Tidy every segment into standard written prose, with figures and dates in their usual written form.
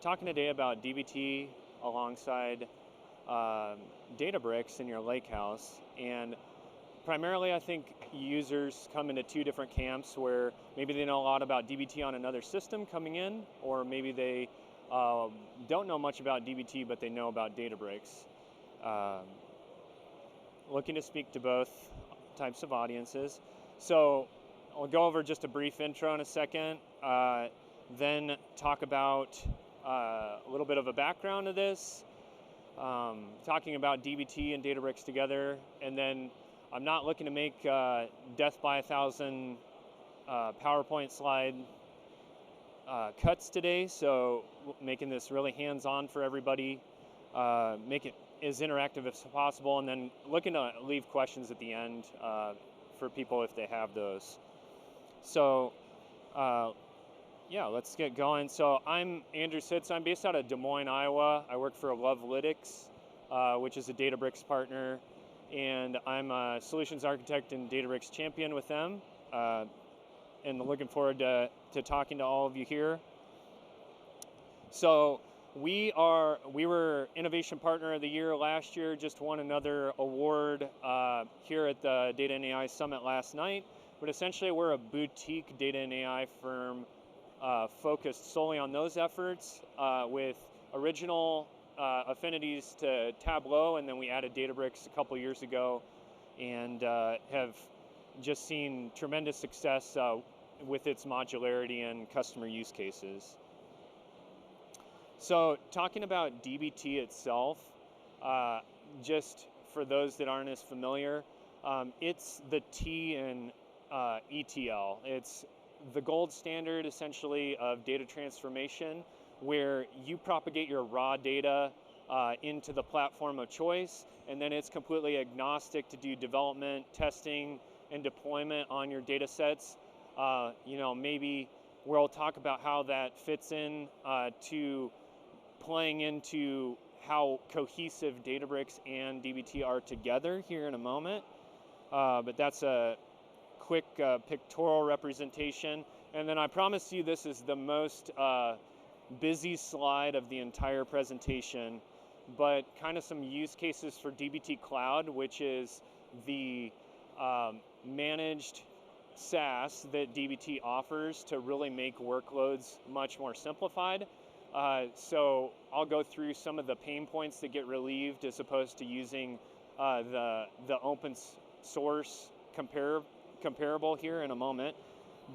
talking today about DBT alongside Databricks in your Lakehouse. And primarily, I think users come into two different camps where maybe they know a lot about DBT on another system coming in, or maybe they don't know much about DBT, but they know about Databricks. Looking to speak to both types of audiences. So I'll go over just a brief intro in a second, then talk about a little bit of a background of this, talking about DBT and Databricks together, and then I'm not looking to make death by 1,000 PowerPoint slide cuts today, so making this really hands-on for everybody, make it as interactive as possible, and then looking to leave questions at the end for people if they have those. So yeah, let's get going. So I'm Andrew Sitz. I'm based out of Des Moines, Iowa. I work for Lovelytics, which is a Databricks partner, and I'm a solutions architect and Databricks champion with them, and looking forward to talking to all of you here. So we were Innovation Partner of the Year last year, just won another award here at the Data and AI Summit last night, but essentially we're a boutique data and AI firm focused solely on those efforts with original affinities to Tableau, and then we added Databricks a couple years ago, and have just seen tremendous success with its modularity and customer use cases. So talking about DBT itself, just for those that aren't as familiar, it's the T in ETL. It's the gold standard essentially of data transformation, where you propagate your raw data into the platform of choice, and then it's completely agnostic to do development, testing, and deployment on your data sets. Maybe we'll talk about how that fits in to playing into how cohesive Databricks and DBT are together here in a moment. But that's a quick pictorial representation. And then I promise you this is the most busy slide of the entire presentation, but kind of some use cases for DBT Cloud, which is the managed SaaS that DBT offers to really make workloads much more simplified. So I'll go through some of the pain points that get relieved as opposed to using the open source comparable here in a moment.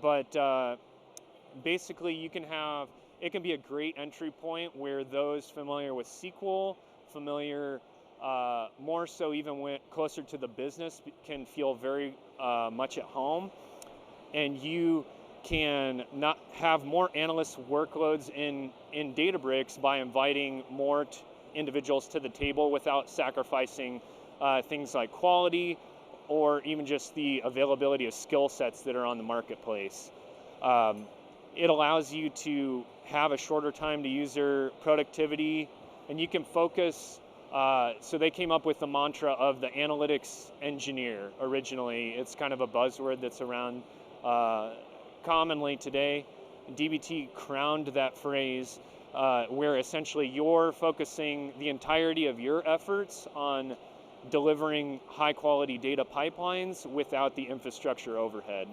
But basically it can be a great entry point where those familiar with SQL, familiar more so even when closer to the business, can feel very much at home. And you can not have more analyst workloads in Databricks by inviting more individuals to the table without sacrificing things like quality or even just the availability of skill sets that are on the marketplace. It allows you to have a shorter time to user productivity, and you can focus. So they came up with the mantra of the analytics engineer originally. It's kind of a buzzword that's around commonly today. DBT crowned that phrase where essentially you're focusing the entirety of your efforts on delivering high quality data pipelines without the infrastructure overhead.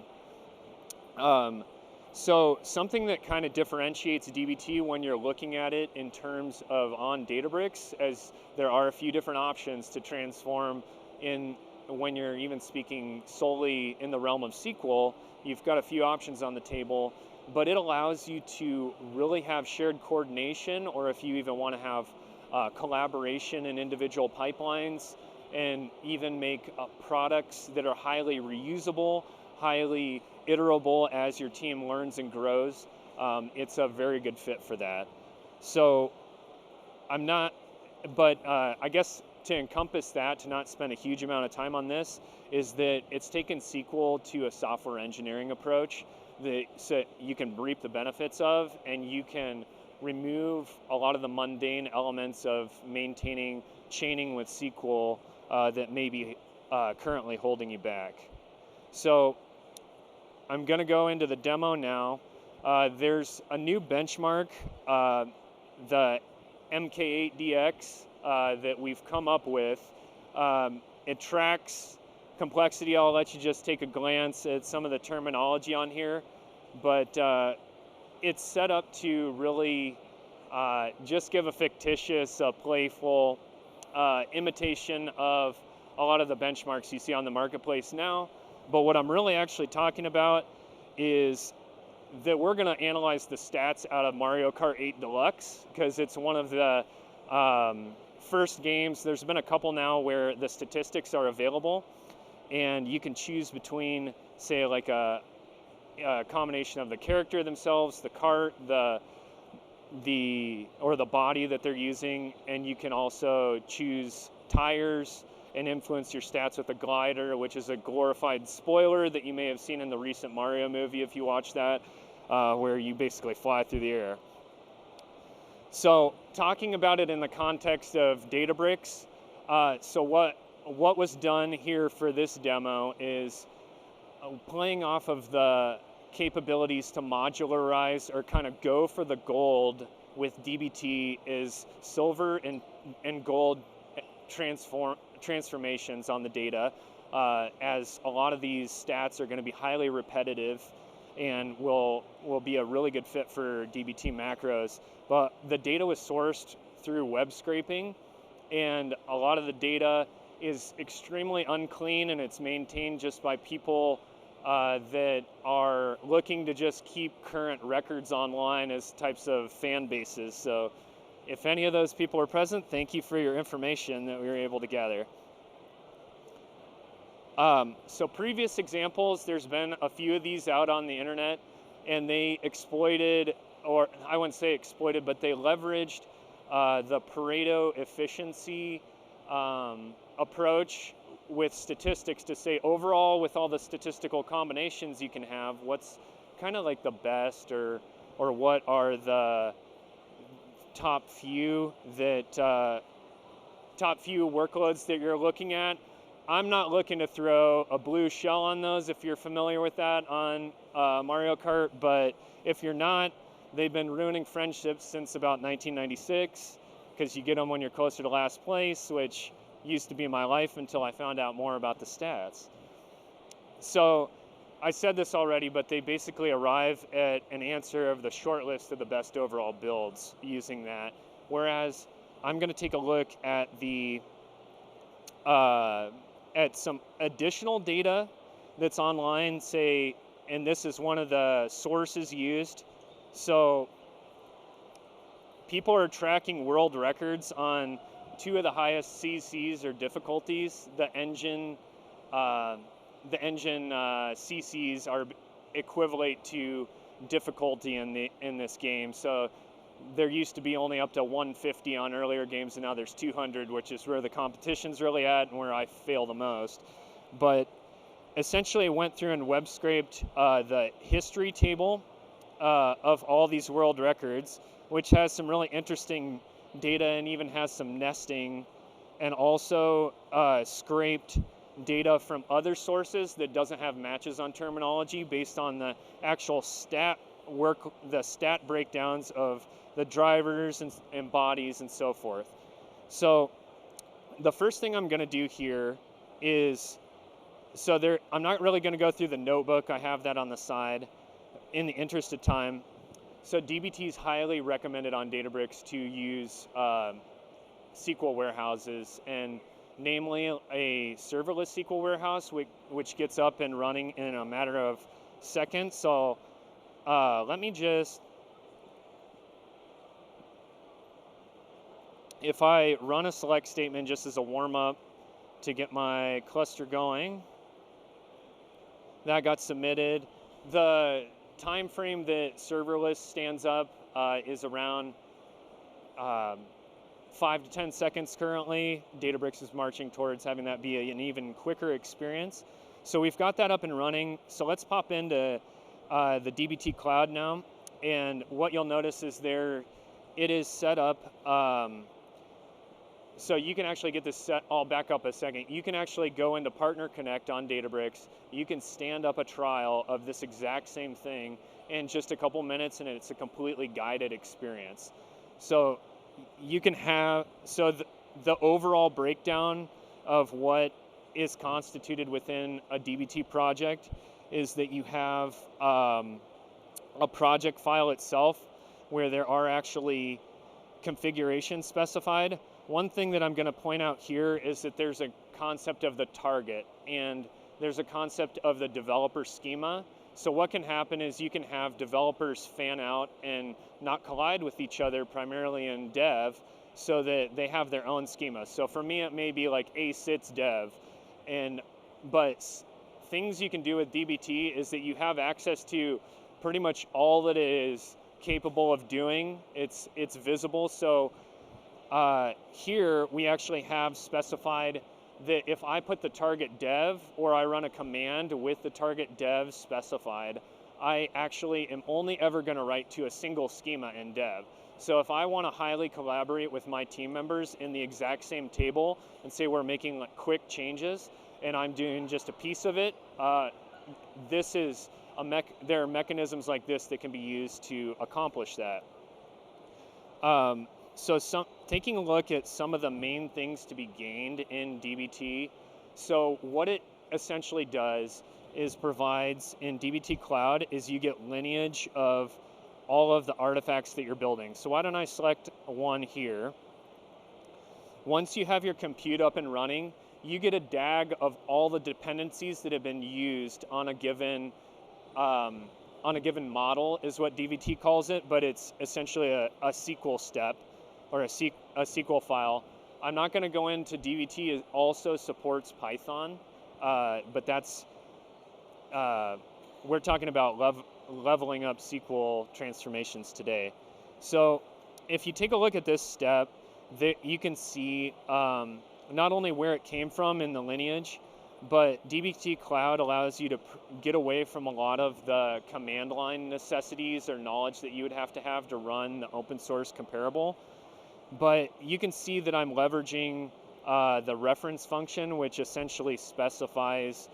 So something that kind of differentiates DBT when you're looking at it in terms of on Databricks, as there are a few different options to transform in when you're even speaking solely in the realm of SQL, you've got a few options on the table, but it allows you to really have shared coordination, or if you even want to have collaboration in individual pipelines, and even make products that are highly reusable, highly iterable as your team learns and grows. It's a very good fit for that. So I guess to encompass that, to not spend a huge amount of time on this, is that it's taken SQL to a software engineering approach that so you can reap the benefits of, and you can remove a lot of the mundane elements of maintaining chaining with SQL that may be currently holding you back. So I'm going to go into the demo now. There's a new benchmark the MK8DX that we've come up with. It tracks complexity. I'll let you just take a glance at some of the terminology on here, but it's set up to really just give a fictitious, playful imitation of a lot of the benchmarks you see on the marketplace now. But what I'm really actually talking about is that we're going to analyze the stats out of Mario Kart 8 Deluxe, because it's one of the first games. There's been a couple now where the statistics are available, and you can choose between, say, like a combination of the character themselves, the cart, or the body that they're using, and you can also choose tires and influence your stats with a glider, which is a glorified spoiler that you may have seen in the recent Mario movie if you watch that, where you basically fly through the air. So talking about it in the context of Databricks, so what was done here for this demo is playing off of the capabilities to modularize or kind of go for the gold with DBT is silver and gold transformations on the data, as a lot of these stats are going to be highly repetitive and will be a really good fit for DBT macros. But the data was sourced through web scraping, and a lot of the data is extremely unclean, and it's maintained just by people that are looking to just keep current records online as types of fan bases. So if any of those people are present, thank you for your information that we were able to gather. So previous examples, there's been a few of these out on the internet, and they exploited, or I wouldn't say exploited, but they leveraged the Pareto efficiency approach with statistics to say overall, with all the statistical combinations you can have, what's kind of like the best, or what are the top few workloads that you're looking at. I'm not looking to throw a blue shell on those if you're familiar with that on Mario Kart, but if you're not, they've been ruining friendships since about 1996, because you get them when you're closer to last place, which used to be my life until I found out more about the stats. So I said this already, but they basically arrive at an answer of the short list of the best overall builds using that. Whereas I'm going to take a look at the at some additional data that's online, say, and this is one of the sources used. So people are tracking world records on two of the highest CCs or difficulties. The engine CCs are equivalent to difficulty in this game. So there used to be only up to 150 on earlier games, and now there's 200, which is where the competition's really at and where I fail the most. But essentially went through and web scraped the history table of all these world records, which has some really interesting data and even has some nesting, and also scraped data from other sources that doesn't have matches on terminology based on the actual stat breakdowns of the drivers and bodies and so forth. So the first thing I'm going to do here is, I'm not really going to go through the notebook. I have that on the side in the interest of time. So DBT is highly recommended on Databricks to use SQL warehouses, and namely a serverless SQL warehouse, which gets up and running in a matter of seconds. So let me just, if I run a select statement just as a warm-up to get my cluster going, that got submitted. The time frame that serverless stands up is around 5 to 10 seconds currently. Databricks is marching towards having that be an even quicker experience. So we've got that up and running. So let's pop into the DBT Cloud now. And what you'll notice is it is set up. So you can actually get this set, I'll back up a second. You can actually go into Partner Connect on Databricks. You can stand up a trial of this exact same thing in just a couple minutes, and it's a completely guided experience. So you can have, so the overall breakdown of what is constituted within a DBT project is that you have a project file itself where there are actually configurations specified. One thing that I'm going to point out here is that there's a concept of the target and there's a concept of the developer schema. So what can happen is you can have developers fan out and not collide with each other, primarily in dev, so that they have their own schema. So for me, it may be like a Sitz dev, but things you can do with DBT is that you have access to pretty much all that it is capable of doing. It's visible. So here we actually have specified that if I put the target dev or I run a command with the target dev specified, I actually am only ever going to write to a single schema in dev. So if I want to highly collaborate with my team members in the exact same table and say we're making like quick changes and I'm doing just a piece of it, there are mechanisms like this that can be used to accomplish that. Taking a look at some of the main things to be gained in DBT. So what it essentially does is provides in DBT Cloud is you get lineage of all of the artifacts that you're building. So why don't I select one here. Once you have your compute up and running, you get a DAG of all the dependencies that have been used on a given model is what DBT calls it, but it's essentially a SQL step or a SQL file. I'm not going to go into DBT. It also supports Python, but that's we're talking about leveling up SQL transformations today. So if you take a look at this step, you can see not only where it came from in the lineage, but DBT Cloud allows you to get away from a lot of the command line necessities or knowledge that you would have to run the open source comparable. But you can see that I'm leveraging the reference function, which essentially specifies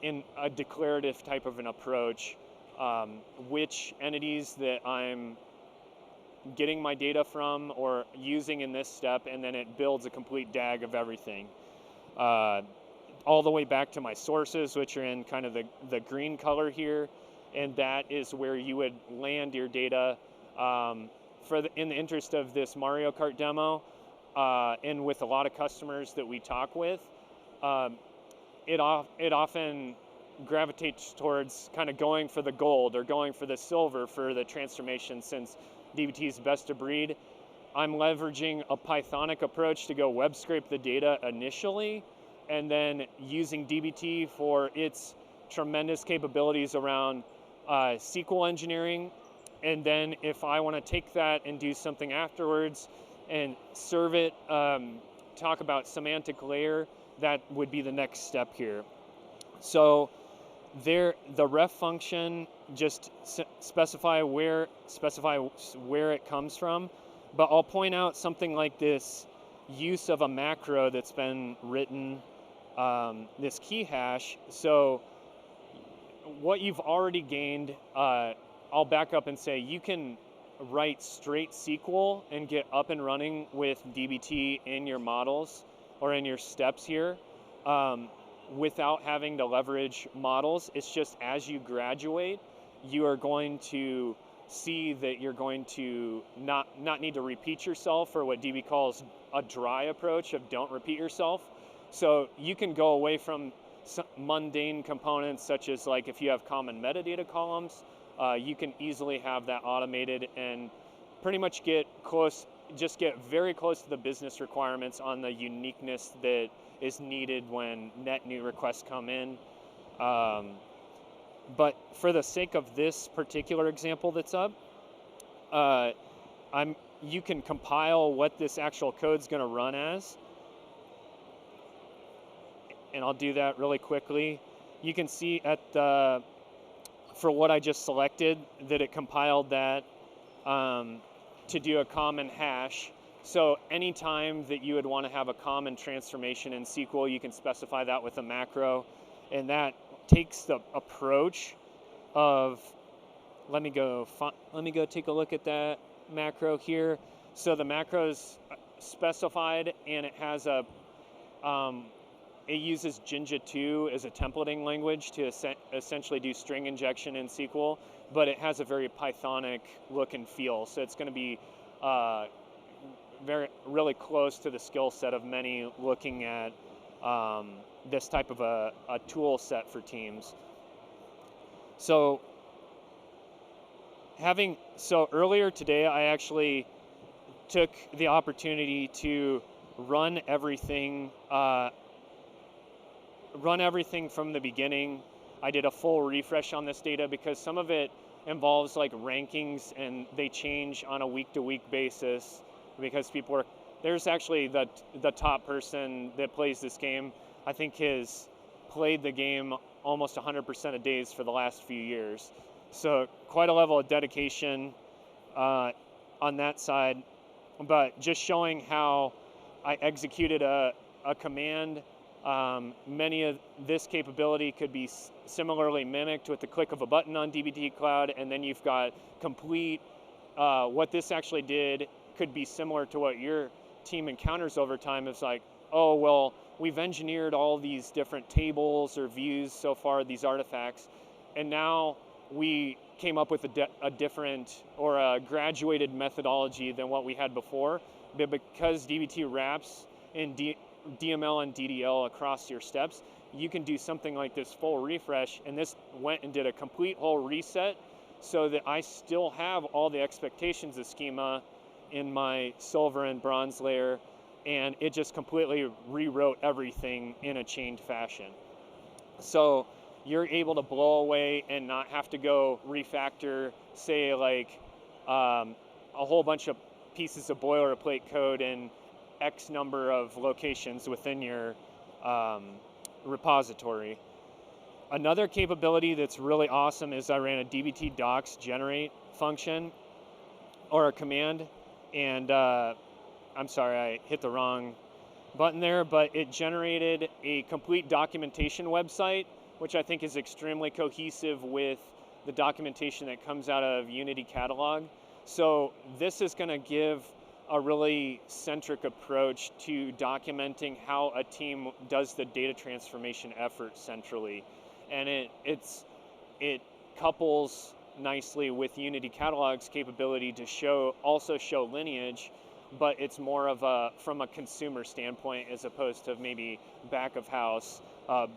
in a declarative type of an approach which entities that I'm getting my data from or using in this step, and then it builds a complete DAG of everything. All the way back to my sources, which are in kind of the green color here, and that is where you would land your data in the interest of this Mario Kart demo, and with a lot of customers that we talk with, it often gravitates towards kind of going for the gold or going for the silver for the transformation. Since DBT is best of breed, I'm leveraging a Pythonic approach to go web scrape the data initially, and then using DBT for its tremendous capabilities around SQL engineering. And then if I want to take that and do something afterwards and serve it, talk about semantic layer, that would be the next step here. So the ref function just specify where it comes from, but I'll point out something like this use of a macro that's been written, this key hash. So what you've already gained, I'll back up and say you can write straight SQL and get up and running with DBT in your models or in your steps here without having to leverage models. It's just as you graduate, you are going to see that you're going to not need to repeat yourself, or what DB calls a dry approach of don't repeat yourself. So you can go away from some mundane components such as like if you have common metadata columns, you can easily have that automated and pretty much get very close to the business requirements on the uniqueness that is needed when net new requests come in. But for the sake of this particular example that's up, you can compile what this actual code's going to run as. And I'll do that really quickly. You can see for what I just selected, that it compiled that to do a common hash. So anytime that you would want to have a common transformation in SQL, you can specify that with a macro. And that takes the approach of, let me go take a look at that macro here. So the macro's specified, and it has it uses Jinja 2 as a templating language to essentially do string injection in SQL, but it has a very Pythonic look and feel. So it's going to be really close to the skill set of many looking at this type of a tool set for teams. So earlier today, I actually took the opportunity to run everything from the beginning. I did a full refresh on this data because some of it involves like rankings, and they change on a week-to-week basis because there's actually the top person that plays this game, I think has played the game almost 100% of days for the last few years. So quite a level of dedication on that side, but just showing how I executed a command. Many of this capability could be similarly mimicked with the click of a button on dbt Cloud, and then you've got complete, what this actually did could be similar to what your team encounters over time. It's like, oh, well, we've engineered all these different tables or views so far, these artifacts, and now we came up with a different or a graduated methodology than what we had before, but because dbt wraps in DML and DDL across your steps, you can do something like this full refresh, and this went and did a complete whole reset so that I still have all the expectations of schema in my silver and bronze layer, and it just completely rewrote everything in a chained fashion. So you're able to blow away and not have to go refactor, say like a whole bunch of pieces of boilerplate code in X number of locations within your repository. Another capability that's really awesome is I ran a dbt docs generate function or a command, and I'm sorry, I hit the wrong button there, but it generated a complete documentation website, which I think is extremely cohesive with the documentation that comes out of Unity Catalog. So this is going to give a really centric approach to documenting how a team does the data transformation effort centrally. And it couples nicely with Unity Catalog's capability to also show lineage, but it's more of from a consumer standpoint as opposed to maybe back of house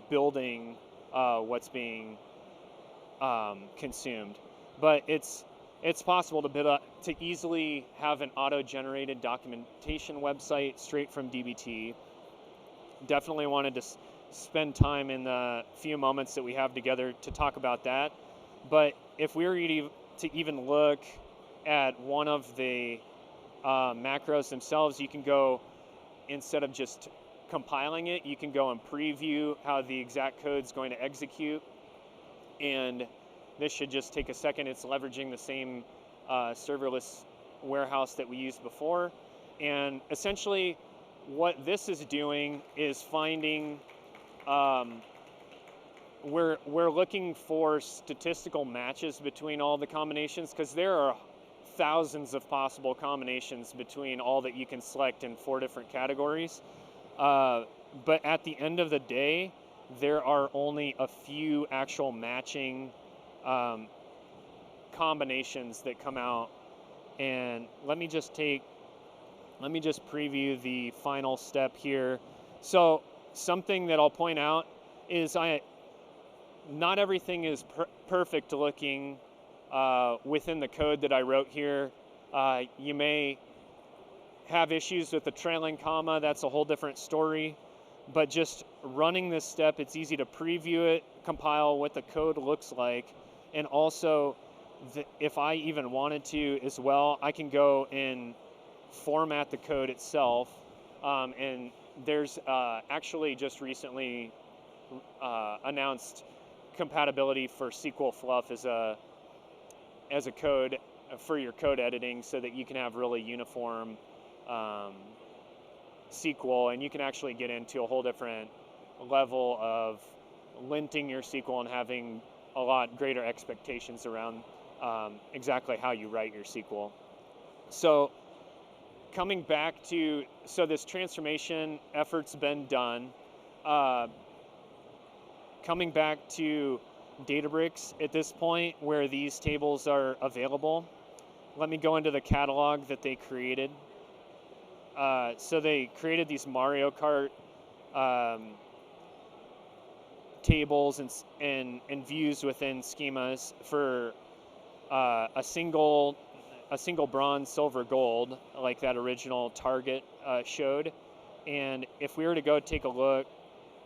building what's being consumed. But it's possible to easily have an auto-generated documentation website straight from dbt. Definitely wanted to spend time in the few moments that we have together to talk about that. But if we were to even look at one of the macros themselves, you can go, instead of just compiling it, you can go and preview how the exact code's going to execute. And this should just take a second. It's leveraging the same serverless warehouse that we used before. And essentially what this is doing is finding, we're looking for statistical matches between all the combinations, because there are thousands of possible combinations between all that you can select in 4 different categories. But at the end of the day, there are only a few actual matching combinations that come out. And let me just preview the final step here. So something that I'll point out is not everything is perfect looking within the code that I wrote here. You may have issues with the trailing comma. That's a whole different story. But just running this step, it's easy to preview it, compile what the code looks like, and also if I even wanted to as well, I can go and format the code itself. And there's actually just recently announced compatibility for SQL Fluff as a code for your code editing, so that you can have really uniform SQL, and you can actually get into a whole different level of linting your SQL and having a lot greater expectations around exactly how you write your SQL. So coming back to, so this transformation effort's been done. Coming back to Databricks at this point where these tables are available, let me go into the catalog that they created. So they created these Mario Kart tables and views within schemas for a single bronze, silver, gold, like that original target showed. And if we were to go take a look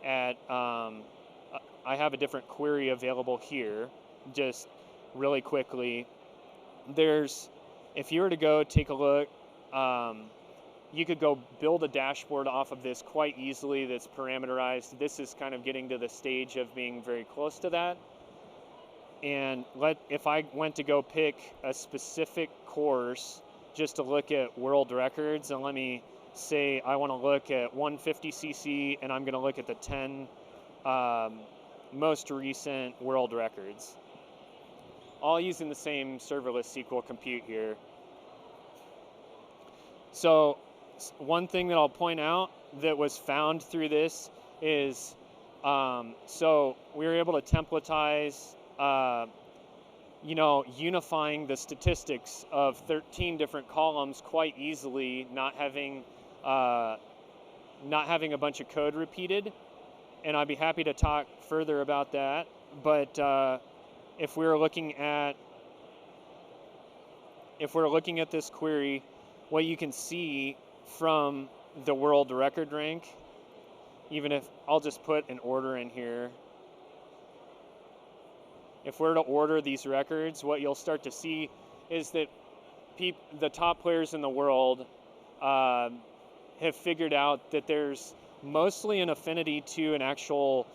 at, I have a different query available here, just really quickly. If you were to go take a look, you could go build a dashboard off of this quite easily that's parameterized. This is kind of getting to the stage of being very close to that. And if I went to go pick a specific course just to look at world records, and let me say I want to look at 150cc and I'm going to look at the 10 most recent world records, all using the same serverless SQL compute here. So one thing that I'll point out that was found through this is, so we were able to templatize, unifying the statistics of 13 different columns quite easily, not having a bunch of code repeated. And I'd be happy to talk further about that. But if we're looking at this query, what you can see from the world record rank, even if I'll just put an order in here. If we're to order these records, what you'll start to see is that the top players in the world have figured out that there's mostly an affinity to an actual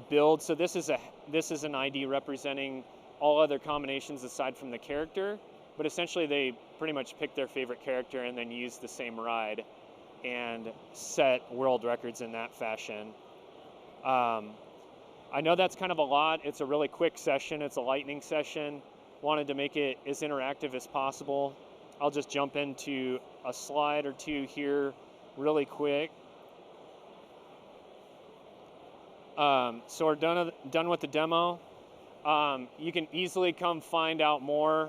build. So this is an ID representing all other combinations aside from the character, but essentially they pretty much pick their favorite character and then use the same ride and set world records in that fashion. I know that's kind of a lot. It's a really quick session. It's a lightning session. Wanted to make it as interactive as possible. I'll just jump into a slide or two here really quick. So we're done with the demo. You can easily come find out more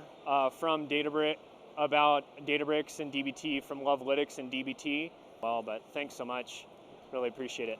from about Databricks and DBT from Lovelytics and DBT. Well, but thanks so much. Really appreciate it.